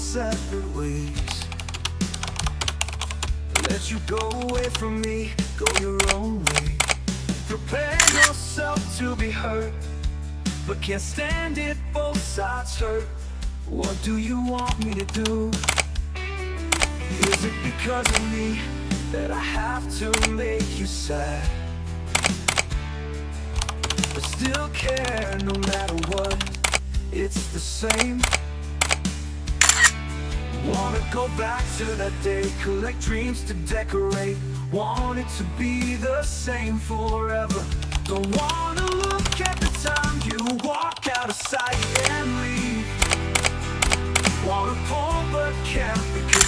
separate ways. Let you go away from me, go your own way. Prepare yourself to be hurt, but can't stand it, both sides hurt. What do you want me to do? Is it because of me that I have to make you sad, but still care no matter what? It's the same. Wanna go back to that day, collect dreams to decorate. Want it to be the same forever. Don't wanna look at the time you walk out of sight and leave. Wanna pull but can't because